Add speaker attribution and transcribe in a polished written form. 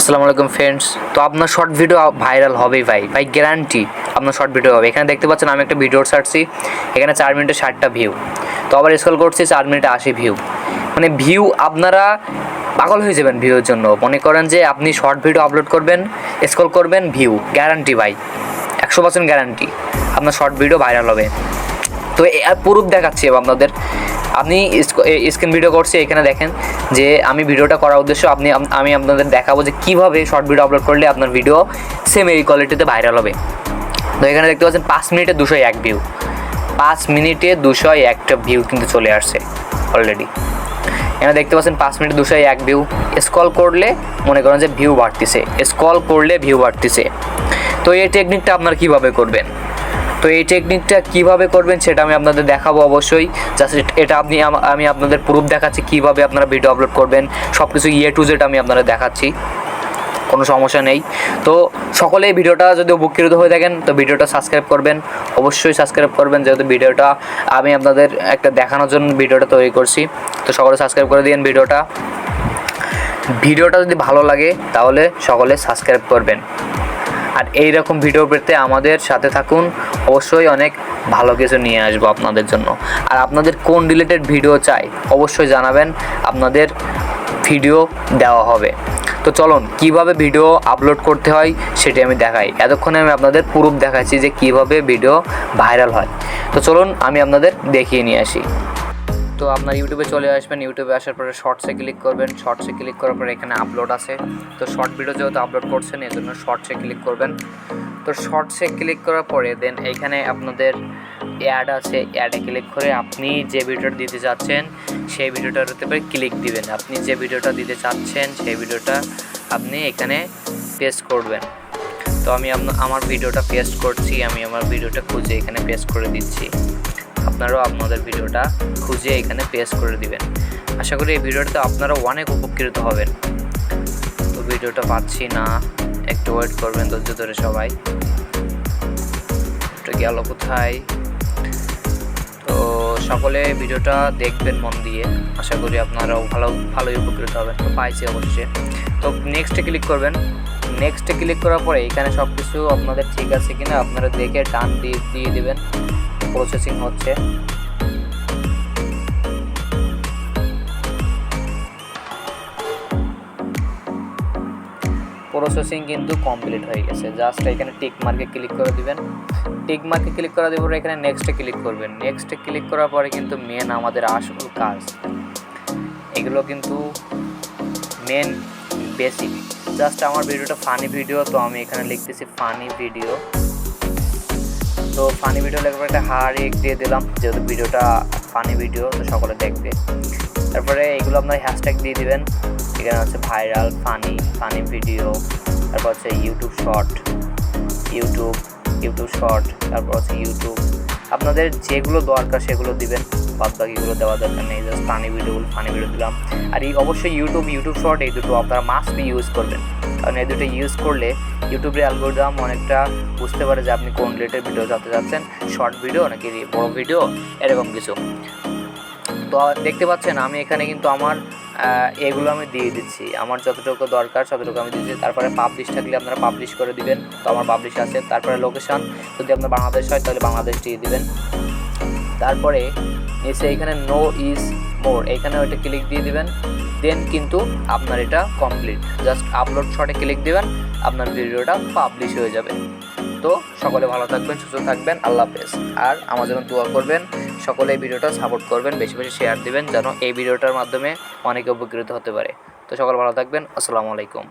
Speaker 1: আসসালামু আলাইকুম ফ্রেন্ডস। তো আপনার শর্ট ভিডিও ভাইরাল হবেই ভাই গ্যারান্টি আপনার শর্ট ভিডিও হবে। এখানে দেখতে পাচ্ছেন আমি একটা ভিডিও ছাড়ছি, এখানে 4 মিনিটে 60টা ভিউ। তো আবার স্ক্রল করছি 4 মিনিটে 80 ভিউ। মানে ভিউ আপনারা পাগল হয়ে যাবেন ভিউর জন্য। মনে করেন যে আপনি শর্ট ভিডিও আপলোড করবেন, স্ক্রল করবেন, ভিউ গ্যারান্টি ভাই, 100% গ্যারান্টি আপনার শর্ট ভিডিও ভাইরাল হবে। তো প্রুফ দেখাচ্ছি আপনাদের। আপনি স্ক্রিন ভিডিও করছি, এখানে দেখেন যে আমি ভিডিওটা করার উদ্দেশ্য আমি আপনাদের দেখাবো যে কীভাবে শর্ট ভিডিও আপলোড করলে আপনার ভিডিও সেম এই কোয়ালিটিতে ভাইরাল হবে। তো এখানে দেখতে পাচ্ছেন 5 মিনিটে 201 ভিউ, 5 মিনিটে 201টা ভিউ কিন্তু চলে আসছে অলরেডি। এখানে দেখতে পাচ্ছেন 5 মিনিটে 201 ভিউ। স্ক্রল করলে মনে করেন যে ভিউ বাড়তেছে, স্ক্রল করলে ভিউ বাড়তেছে। তো এই টেকনিকটা আপনারা কীভাবে করবেন, সেটা আমি আপনাদের দেখাবো অবশ্যই। জাস্ট এটা আমি আপনাদের প্রুফ দেখাচ্ছি কীভাবে আপনারা ভিডিও আপলোড করবেন, সব কিছু টু জেড আমি আপনাদের দেখাচ্ছি, কোনো সমস্যা নেই। তো সকলে ভিডিওটা যদি উপকৃত হয়ে থাকেন তো ভিডিওটা সাবস্ক্রাইব করবেন, অবশ্যই সাবস্ক্রাইব করবেন, যেহেতু ভিডিওটা আমি আপনাদের একটা দেখানোর জন্য ভিডিওটা তৈরি করছি। তো সকলে সাবস্ক্রাইব করে দিন ভিডিওটা যদি ভালো লাগে তাহলে সকলে সাবস্ক্রাইব করবেন। আর এই রকম ভিডিও পেতে আমাদের সাথে থাকুন, অবশ্যই অনেক ভালো কিছু নিয়ে আসবো আপনাদের জন্য। আর আপনাদের কোন রিলেটেড ভিডিও চাই অবশ্যই জানাবেন, আপনাদের ভিডিও দেওয়া হবে। তো চলুন কীভাবে ভিডিও আপলোড করতে হয় সেটি আমি দেখাই। এতক্ষণে আমি আপনাদের প্রুফ দেখাচ্ছি যে কীভাবে ভিডিও ভাইরাল হয়। তো চলুন আমি আপনাদের দেখিয়ে নিয়ে আসি। তো আপনার ইউটিউবে চলে আসবেন, ইউটিউবে আসার পরে শর্টসে ক্লিক করবেন, শর্টসে ক্লিক করার পরে এখানে আপলোড আছে। তো শর্ট ভিডিও যেহেতু আপলোড করছেন এই জন্য শর্টসে ক্লিক করবেন। তো শর্টসে ক্লিক করার পরে দেন এখানে আপনাদের অ্যাড আছে, অ্যাডে ক্লিক করে আপনি যে ভিডিওটা দিতে চাচ্ছেন সেই ভিডিওটার উপরে ক্লিক দিবেন। আপনি যে ভিডিওটা দিতে চাচ্ছেন সেই ভিডিওটা আপনি এখানে পেস্ট করবেন। তো আমি আমার ভিডিওটা পেস্ট করছি, আমি আমার ভিডিওটা খুঁজে এখানে পেস্ট করে দিচ্ছি। আপনারাও আপনাদের ভিডিওটা খুঁজে এখানে পেস্ট করে দিবেন। আশা করি এই ভিডিওটাতে আপনারা অনেক উপকৃত হবেন। তো ভিডিওটা পাচ্ছি না, একটু ওয়েট করবেন ধৈর্য ধরে সবাই। এটা গেল কোথায়? তো সকলে ভিডিওটা দেখবেন মন দিয়ে, আশা করি আপনারাও ভালোই উপকৃত হবেন। তো পাইছি অবশ্যই। তো নেক্সটে ক্লিক করবেন। নেক্সটে ক্লিক করার পরে এখানে সব কিছু আপনাদের ঠিক আছে কিনা আপনারা দেখে ডান দিয়ে দেবেন। প্রসেসিং হচ্ছে। প্রসেসিং কিন্তু কমপ্লিট হয়ে গেছে। জাস্ট এখানে টিক মার্কে ক্লিক করে দিবেন। টিক মার্কে ক্লিক করা দেওয়ার পরে এখানে নেক্সটে ক্লিক করবেন। নেক্সটে ক্লিক করার পরে কিন্তু মেন আমাদের আসল কাজ, এগুলো কিন্তু মেন বেসিক। জাস্ট আমার ভিডিওটা ফানি ভিডিও, তো আমি এখানে লিখতেছি ফানি ভিডিও। তো ফানি ভিডিও লেখার পর একটা হার্ট দিয়ে দিলাম, যেহেতু ভিডিওটা ফানি ভিডিও তো সকলে দেখবে। তারপরে এগুলো আপনার হ্যাশট্যাগ দিয়ে দিবেন। এখানে হচ্ছে ভাইরাল, ফানি ভিডিও, তারপর হচ্ছে ইউটিউব শর্ট, তারপর হচ্ছে ইউটিউব। আপনাদের যেগুলো দরকার সেগুলো দিবেন, বাদ বাকিগুলো দেওয়া দরকার নেই। জাস্ট ফানি ভিডিও দিলাম। আর এই অবশ্যই ইউটিউব শর্ট, এই দুটো আপনারা মাস্ট বি ইউজ করবেন, কারণ এই দুটো ইউজ করলে ইউটিউবের অ্যালগরিদম অনেকটা বুঝতে পারে যে আপনি কোন রিলেটেড ভিডিও চালাতে যাচ্ছেন, শর্ট ভিডিও নাকি বড় ভিডিও, এরকম কিছু। তো দেখতে পাচ্ছেন আমি এখানে কিন্তু আমার এগুলো আমি দিয়ে দিচ্ছি, আমার যতটুকু দরকার ততটুকু আমি দিচ্ছি। তারপরে পাবলিশ থাকলে আপনারা পাবলিশ করে দিবেন, তো আমার পাবলিশ আছে। তারপরে লোকেশান, যদি আপনার বাংলাদেশ হয় তাহলে বাংলাদেশ দিয়ে দিবেন। তারপরে নিচে এখানে নো ইজ মোর, এখানে ওইটা ক্লিক দিয়ে দিবেন। দেন কিন্তু আপনার এটা কমপ্লিট। জাস্ট আপলোড শটে ক্লিক দিবেন, আপনার ভিডিওটা পাবলিশ হয়ে যাবে। তো সকলে ভালো থাকবেন, সুস্থ থাকবেন, আল্লাহ হাফেজ। আর আমার জন্য দোয়া করবেন, সকলে এই ভিডিওটা সাপোর্ট করবেন, বেশি বেশি শেয়ার দিবেন, যেন এই ভিডিওটার মাধ্যমে অনেকে উপকৃত হতে পারে। তো সকলে ভালো থাকবেন, আসসালামু আলাইকুম।